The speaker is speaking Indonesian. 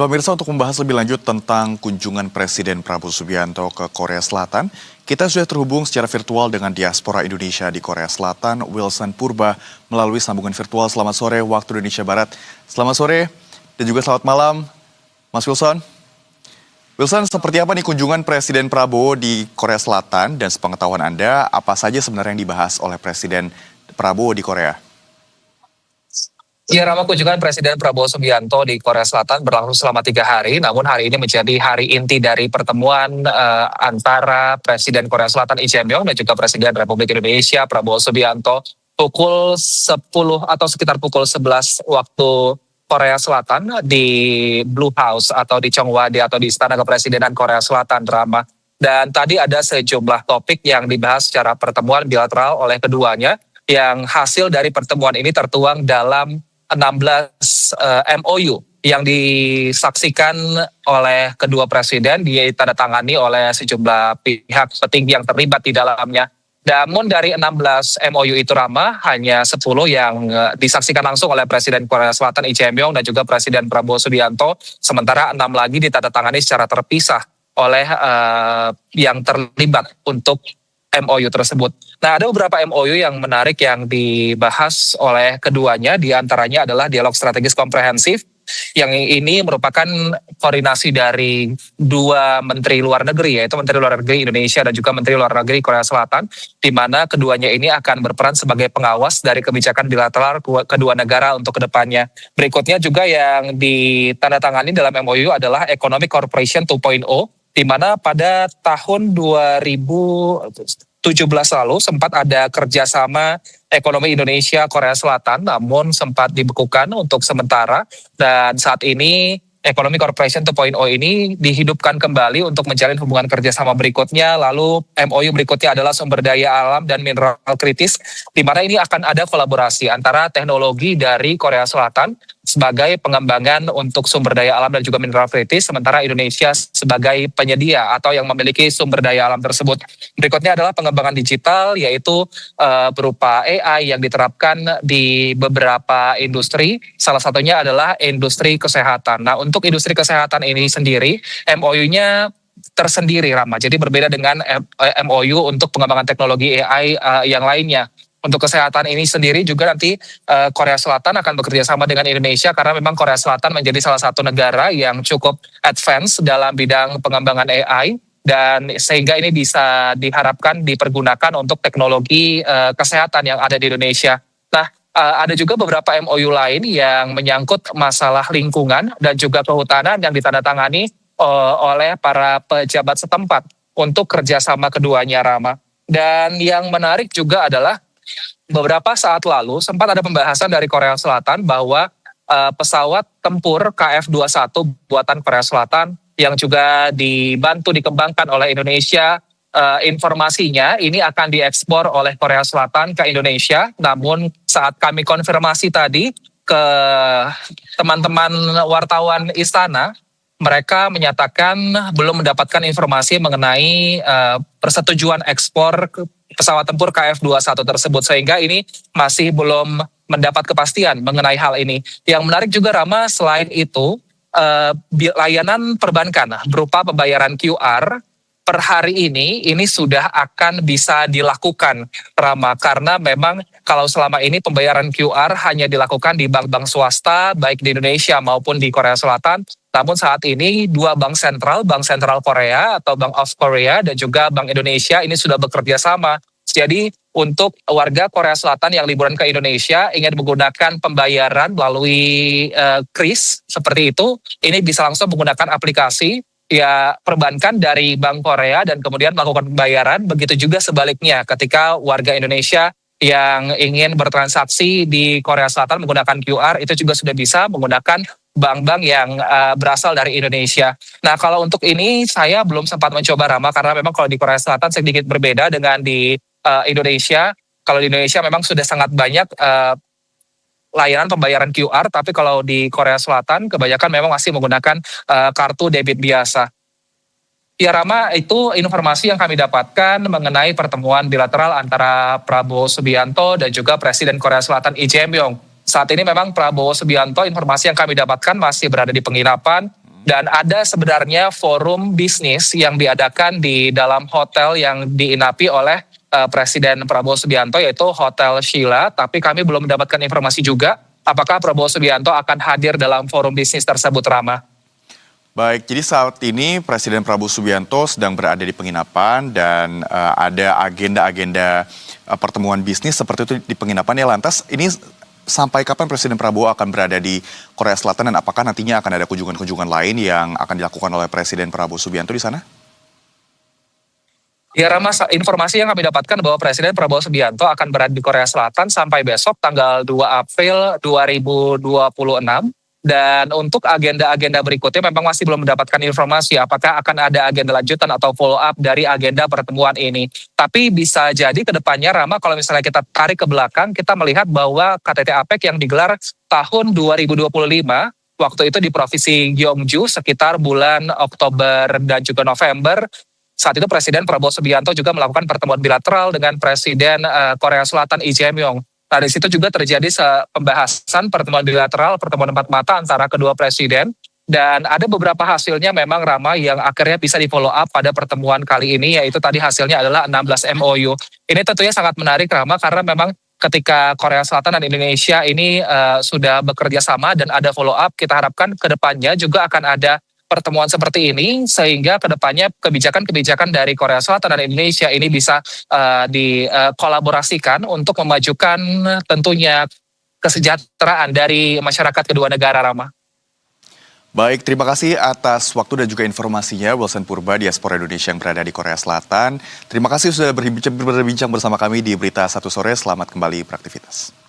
Pemirsa, untuk membahas lebih lanjut tentang kunjungan Presiden Prabowo Subianto ke Korea Selatan, kita sudah terhubung secara virtual dengan diaspora Indonesia di Korea Selatan, Wilson Purba, melalui sambungan virtual. Selamat sore waktu Indonesia Barat. Selamat sore dan juga selamat malam, Mas Wilson. Wilson, seperti apa nih kunjungan Presiden Prabowo di Korea Selatan, dan sepengetahuan Anda, apa saja sebenarnya yang dibahas oleh Presiden Prabowo di Korea? Ya, Rama, kunjungan Presiden Prabowo Subianto di Korea Selatan berlangsung selama 3 hari, namun hari ini menjadi hari inti dari pertemuan antara Presiden Korea Selatan Lee Jae-myung dan juga Presiden Republik Indonesia Prabowo Subianto pukul 10 atau sekitar pukul 11 waktu Korea Selatan di Blue House atau di Cheongwade atau di Istana Kepresidenan Korea Selatan, Rama. Dan tadi ada sejumlah topik yang dibahas secara pertemuan bilateral oleh keduanya, yang hasil dari pertemuan ini tertuang dalam 16 MOU yang disaksikan oleh kedua presiden, ditandatangani oleh sejumlah pihak petinggi yang terlibat di dalamnya. Namun dari 16 MOU itu, Rama, hanya 10 yang disaksikan langsung oleh Presiden Korea Selatan Lee Jae-myung dan juga Presiden Prabowo Subianto, sementara 6 lagi ditandatangani secara terpisah oleh yang terlibat untuk MOU tersebut. Nah, ada beberapa MOU yang menarik yang dibahas oleh keduanya, di antaranya adalah dialog strategis komprehensif, yang ini merupakan koordinasi dari 2 menteri luar negeri, yaitu Menteri Luar Negeri Indonesia dan juga Menteri Luar Negeri Korea Selatan, di mana keduanya ini akan berperan sebagai pengawas dari kebijakan bilateral kedua negara untuk kedepannya. Berikutnya juga yang ditandatangani dalam MOU adalah Economic Cooperation 2.0, di mana pada tahun 2017 lalu sempat ada kerjasama ekonomi Indonesia-Korea Selatan, namun sempat dibekukan untuk sementara, dan saat ini Economic Cooperation 2.0 ini dihidupkan kembali untuk menjalin hubungan kerjasama berikutnya. Lalu MOU berikutnya adalah sumber daya alam dan mineral kritis, di mana ini akan ada kolaborasi antara teknologi dari Korea Selatan sebagai pengembangan untuk sumber daya alam dan juga mineral kritis, sementara Indonesia sebagai penyedia atau yang memiliki sumber daya alam tersebut. Berikutnya adalah pengembangan digital, yaitu berupa AI yang diterapkan di beberapa industri, salah satunya adalah industri kesehatan. Nah, untuk industri kesehatan ini sendiri, MOU-nya tersendiri, Rama. Jadi berbeda dengan MOU untuk pengembangan teknologi AI yang lainnya. Untuk kesehatan ini sendiri juga nanti Korea Selatan akan bekerja sama dengan Indonesia, karena memang Korea Selatan menjadi salah satu negara yang cukup advance dalam bidang pengembangan AI, dan sehingga ini bisa diharapkan dipergunakan untuk teknologi kesehatan yang ada di Indonesia. Nah, ada juga beberapa MOU lain yang menyangkut masalah lingkungan dan juga kehutanan yang ditandatangani oleh para pejabat setempat untuk kerjasama keduanya, Rama. Dan yang menarik juga adalah beberapa saat lalu sempat ada pembahasan dari Korea Selatan bahwa pesawat tempur KF-21 buatan Korea Selatan yang juga dibantu dikembangkan oleh Indonesia, informasinya ini akan diekspor oleh Korea Selatan ke Indonesia. Namun saat kami konfirmasi tadi ke teman-teman wartawan istana, mereka menyatakan belum mendapatkan informasi mengenai persetujuan ekspor pesawat tempur KF-21 tersebut, sehingga ini masih belum mendapat kepastian mengenai hal ini. Yang menarik juga, Rama, selain itu layanan perbankan berupa pembayaran QR per hari ini sudah akan bisa dilakukan, Rama, karena memang kalau selama ini pembayaran QR hanya dilakukan di bank-bank swasta baik di Indonesia maupun di Korea Selatan. Namun saat ini 2 bank sentral, Bank Sentral Korea atau Bank of Korea dan juga Bank Indonesia ini sudah bekerja sama. Jadi untuk warga Korea Selatan yang liburan ke Indonesia ingin menggunakan pembayaran melalui KRIS seperti itu, ini bisa langsung menggunakan aplikasi ya perbankan dari Bank Korea dan kemudian melakukan pembayaran. Begitu juga sebaliknya ketika warga Indonesia yang ingin bertransaksi di Korea Selatan menggunakan QR, itu juga sudah bisa menggunakan bank-bank yang berasal dari Indonesia. Nah, kalau untuk ini saya belum sempat mencoba, Rama, karena memang kalau di Korea Selatan sedikit berbeda dengan di Indonesia. Kalau di Indonesia memang sudah sangat banyak layanan pembayaran QR, tapi kalau di Korea Selatan kebanyakan memang masih menggunakan kartu debit biasa. Ya, Rama, itu informasi yang kami dapatkan mengenai pertemuan bilateral antara Prabowo Subianto dan juga Presiden Korea Selatan Lee Jae-myung. Saat ini memang Prabowo Subianto, informasi yang kami dapatkan masih berada di penginapan Dan ada sebenarnya forum bisnis yang diadakan di dalam hotel yang diinapi oleh Presiden Prabowo Subianto, yaitu Hotel Sheila. Tapi kami belum mendapatkan informasi juga apakah Prabowo Subianto akan hadir dalam forum bisnis tersebut, Rama. Baik, jadi saat ini Presiden Prabowo Subianto sedang berada di penginapan dan ada agenda-agenda pertemuan bisnis seperti itu di penginapan. Ya, lantas ini sampai kapan Presiden Prabowo akan berada di Korea Selatan dan apakah nantinya akan ada kunjungan-kunjungan lain yang akan dilakukan oleh Presiden Prabowo Subianto di sana? Ya Rama, informasi yang kami dapatkan bahwa Presiden Prabowo Subianto akan berada di Korea Selatan sampai besok tanggal 2 April 2026. Dan untuk agenda-agenda berikutnya memang masih belum mendapatkan informasi apakah akan ada agenda lanjutan atau follow up dari agenda pertemuan ini. Tapi bisa jadi ke depannya, Rama, kalau misalnya kita tarik ke belakang, kita melihat bahwa KTT APEC yang digelar tahun 2025, waktu itu di Provinsi Gyeongju sekitar bulan Oktober dan juga November. Saat itu Presiden Prabowo Subianto juga melakukan pertemuan bilateral dengan Presiden Korea Selatan Lee Jae-myung. Nah, di situ juga terjadi pembahasan pertemuan bilateral, pertemuan empat mata antara kedua presiden. Dan ada beberapa hasilnya memang, Rama, yang akhirnya bisa di follow up pada pertemuan kali ini, yaitu tadi hasilnya adalah 16 MOU. Ini tentunya sangat menarik, Rama, karena memang ketika Korea Selatan dan Indonesia ini sudah bekerja sama dan ada follow up, kita harapkan ke depannya juga akan ada pertemuan seperti ini sehingga kedepannya kebijakan-kebijakan dari Korea Selatan dan Indonesia ini bisa dikolaborasikan untuk memajukan tentunya kesejahteraan dari masyarakat kedua negara, Rama. Baik, terima kasih atas waktu dan juga informasinya Wilson Purba, diaspora Indonesia yang berada di Korea Selatan. Terima kasih sudah berbincang bersama kami di Berita Satu Sore. Selamat kembali beraktivitas.